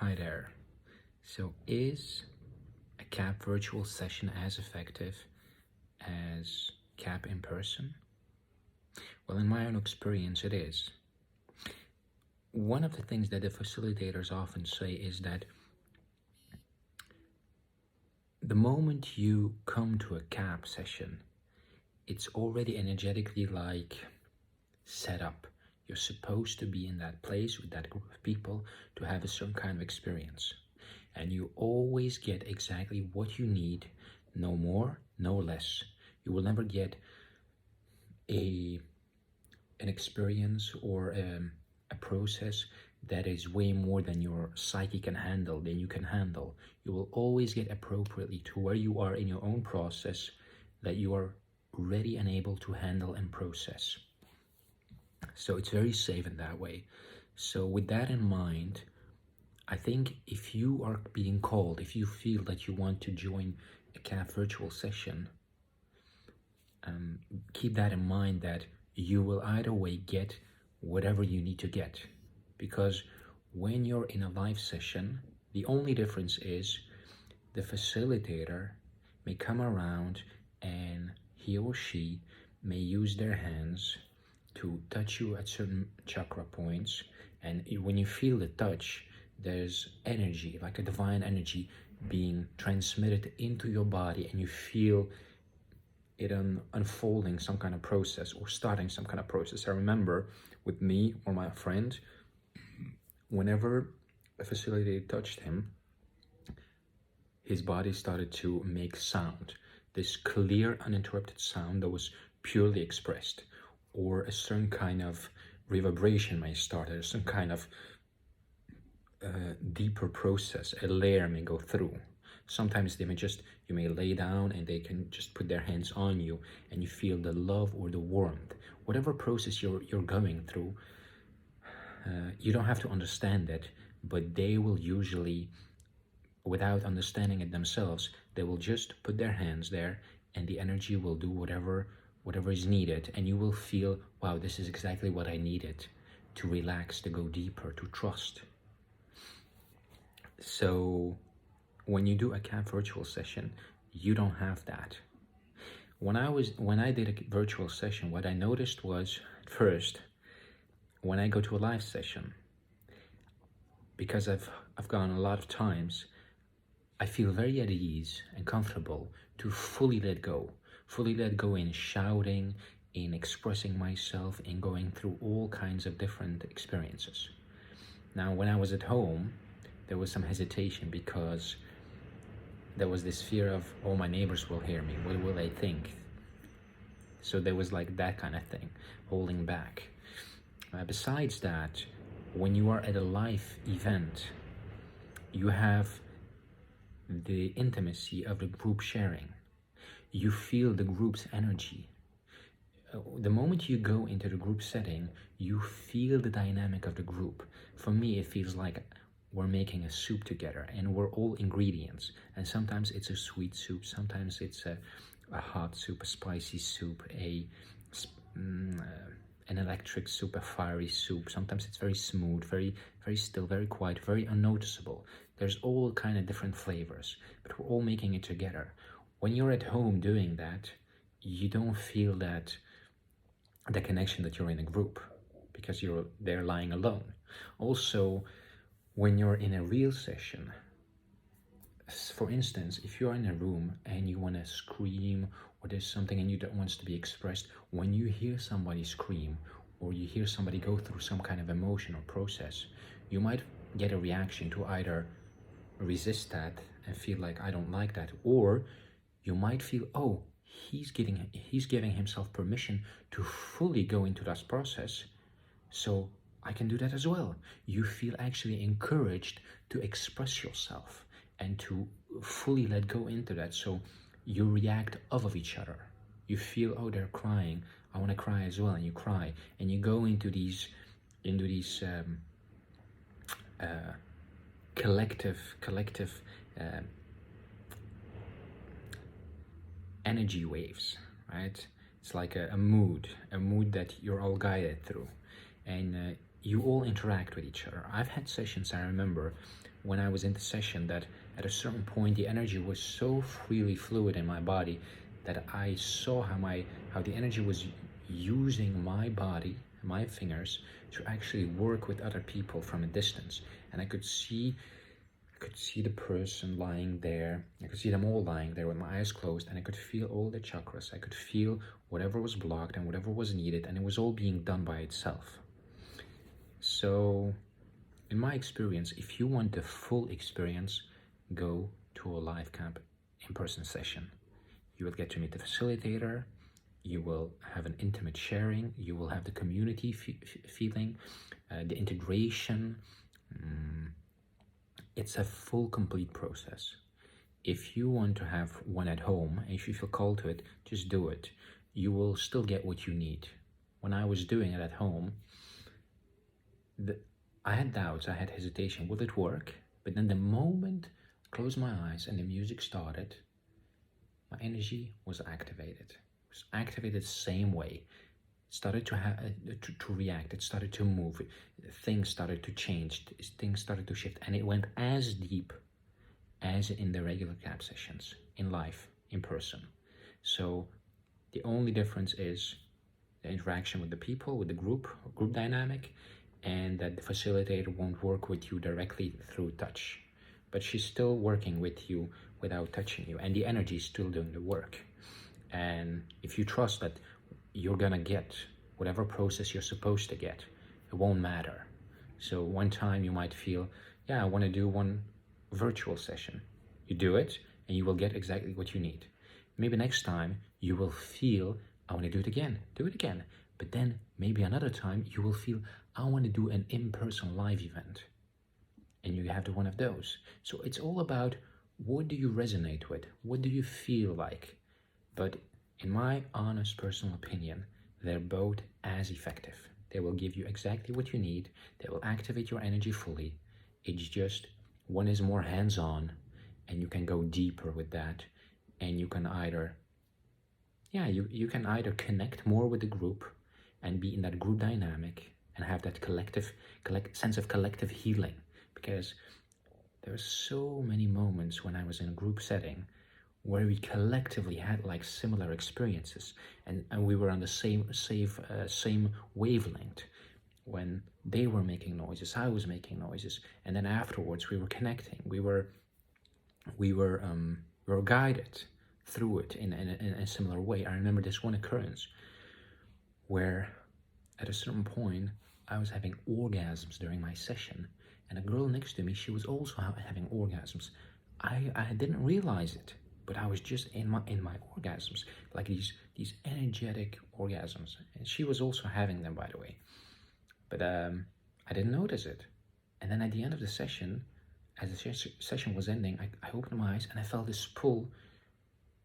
Hi there. So is a KAP virtual session as effective as KAP in person? Well, in my own experience, it is. One of the things that the facilitators often say is that the moment you come to a KAP session, it's already energetically like set up. You're supposed to be in that place with that group of people to have a certain kind of experience. And you always get exactly what you need, no more, no less. You will never get an experience or a process that is way more than your psyche can handle, than you can handle. You will always get appropriately to where you are in your own process that you are ready and able to handle and process. So it's very safe in that way. So with that in mind, I think if you are being called, if you feel that you want to join a KAP virtual session, keep that in mind that you will either way get whatever you need to get. Because when you're in a live session, the only difference is the facilitator may come around and he or she may use their hands to touch you at certain chakra points, and when you feel the touch, there's energy, like a divine energy being transmitted into your body, and you feel it unfolding some kind of process or starting some kind of process. I remember with me or my friend, whenever a facilitator touched him, his body started to make sound, this clear, uninterrupted sound that was purely expressed, or a certain kind of reverberation may start, or some kind of deeper process, a layer may go through. Sometimes they may you may lay down and they can just put their hands on you and you feel the love or the warmth. Whatever process you're going through, you don't have to understand it, but they will usually, without understanding it themselves, they will just put their hands there and the energy will do whatever is needed, and you will feel, wow, this is exactly what I needed to relax, to go deeper, to trust. So when you do a KAP virtual session, you don't have that. When I did a virtual session, what I noticed was, at first, when I go to a live session, because I've gone a lot of times, I feel very at ease and comfortable to fully let go in shouting, in expressing myself, in going through all kinds of different experiences. Now, when I was at home, there was some hesitation because there was this fear of, oh, my neighbors will hear me, what will they think? So there was like that kind of thing, holding back. Besides that, when you are at a live event, you have the intimacy of the group sharing. You feel the group's energy. The moment you go into the group setting, you feel the dynamic of the group. For me, it feels like we're making a soup together and we're all ingredients. And sometimes it's a sweet soup, sometimes it's a hot soup, a spicy soup, an electric soup, a fiery soup. Sometimes it's very smooth, very still, very quiet, very unnoticeable. There's all kind of different flavors, but we're all making it together. When you're at home doing that, you don't feel that the connection that you're in a group because you're there lying alone. Also, when you're in a real session, for instance, if you're in a room and you want to scream or there's something and you don't want to be expressed, when you hear somebody scream or you hear somebody go through some kind of emotional process, you might get a reaction to either resist that and feel like, I don't like that, or you might feel, oh, he's giving himself permission to fully go into that process, so I can do that as well. You feel actually encouraged to express yourself and to fully let go into that. So you react off of each other. You feel, oh, they're crying, I want to cry as well, and you cry, and you go into these collective energy waves, right? It's like a mood that you're all guided through, and you all interact with each other. I've had sessions, I remember, when I was in the session that at a certain point the energy was so freely fluid in my body that I saw how the energy was using my body, my fingers, to actually work with other people from a distance. And I could see the person lying there. I could see them all lying there with my eyes closed, and I could feel all the chakras. I could feel whatever was blocked and whatever was needed, and it was all being done by itself. So in my experience, if you want the full experience, go to a live camp in-person session. You will get to meet the facilitator, you will have an intimate sharing, you will have the community feeling, the integration. It's a full, complete process. If you want to have one at home, and if you feel called to it, just do it. You will still get what you need. When I was doing it at home, I had doubts, I had hesitation. Will it work? But then the moment I closed my eyes and the music started, my energy was activated. It was activated the same way. It started to react. It started to move. Things started to change. Things started to shift. And it went as deep as in the regular KAP sessions, in life, in person. So the only difference is the interaction with the people, with the group dynamic, and that the facilitator won't work with you directly through touch. But she's still working with you without touching you, and the energy is still doing the work. And if you trust that you're gonna get whatever process you're supposed to get, it won't matter. So one time you might feel, yeah, I want to do one virtual session. You do it and you will get exactly what you need. Maybe next time you will feel, I want to do it again. But then maybe another time you will feel, I want to do an in-person live event. And you have one of those. So it's all about, what do you resonate with? What do you feel like? But in my honest personal opinion, they're both as effective. They will give you exactly what you need. They will activate your energy fully. It's just one is more hands-on, and you can go deeper with that. And you can either, you can either connect more with the group and be in that group dynamic and have that sense of collective healing. Because there are so many moments when I was in a group setting where we collectively had like similar experiences, and we were on the same wavelength. When they were making noises, I was making noises, and then afterwards we were connecting. We were guided through it in a similar way. I remember this one occurrence where at a certain point I was having orgasms during my session, and a girl next to me, she was also having orgasms. I didn't realize it, but I was just in my orgasms, like these energetic orgasms, and she was also having them, by the way. But I didn't notice it. And then at the end of the session, as the session was ending, I opened my eyes and I felt this pull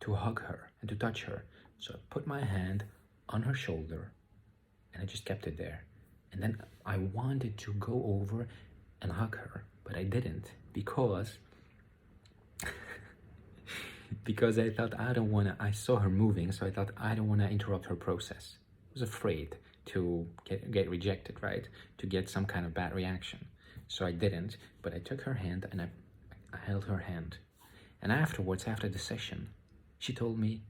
to hug her and to touch her. So I put my hand on her shoulder and I just kept it there. And then I wanted to go over and hug her, but I didn't, because I thought I saw her moving, so I thought I don't want to interrupt her process. I was afraid to get rejected, right? To get some kind of bad reaction. So I didn't, but I took her hand and I held her hand. And afterwards, after the session, she told me,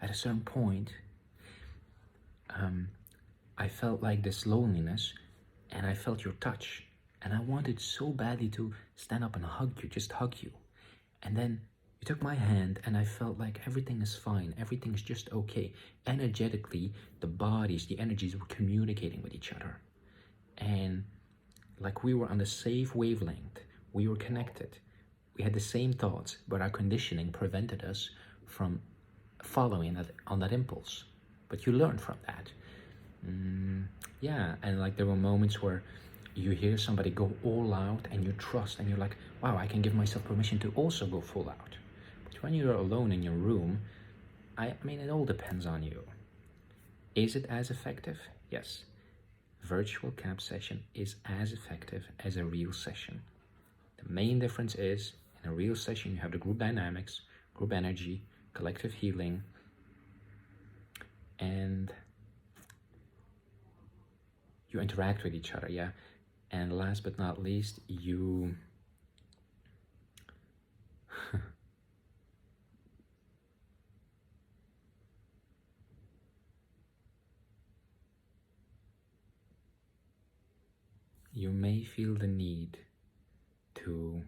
at a certain point, I felt like this loneliness, and I felt your touch, and I wanted so badly to stand up and just hug you. And then you took my hand and I felt like everything is fine, everything's just okay. Energetically, the energies were communicating with each other. And like we were on the same wavelength, we were connected. We had the same thoughts, but our conditioning prevented us from following on that impulse. But you learn from that. And like there were moments where you hear somebody go all out and you trust and you're like, wow, I can give myself permission to also go full out. But when you're alone in your room, I mean, it all depends on you. Is it as effective? Yes. Virtual KAP session is as effective as a real session. The main difference is, in a real session, you have the group dynamics, group energy, collective healing, and you interact with each other, yeah? And last but not least, you you may feel the need to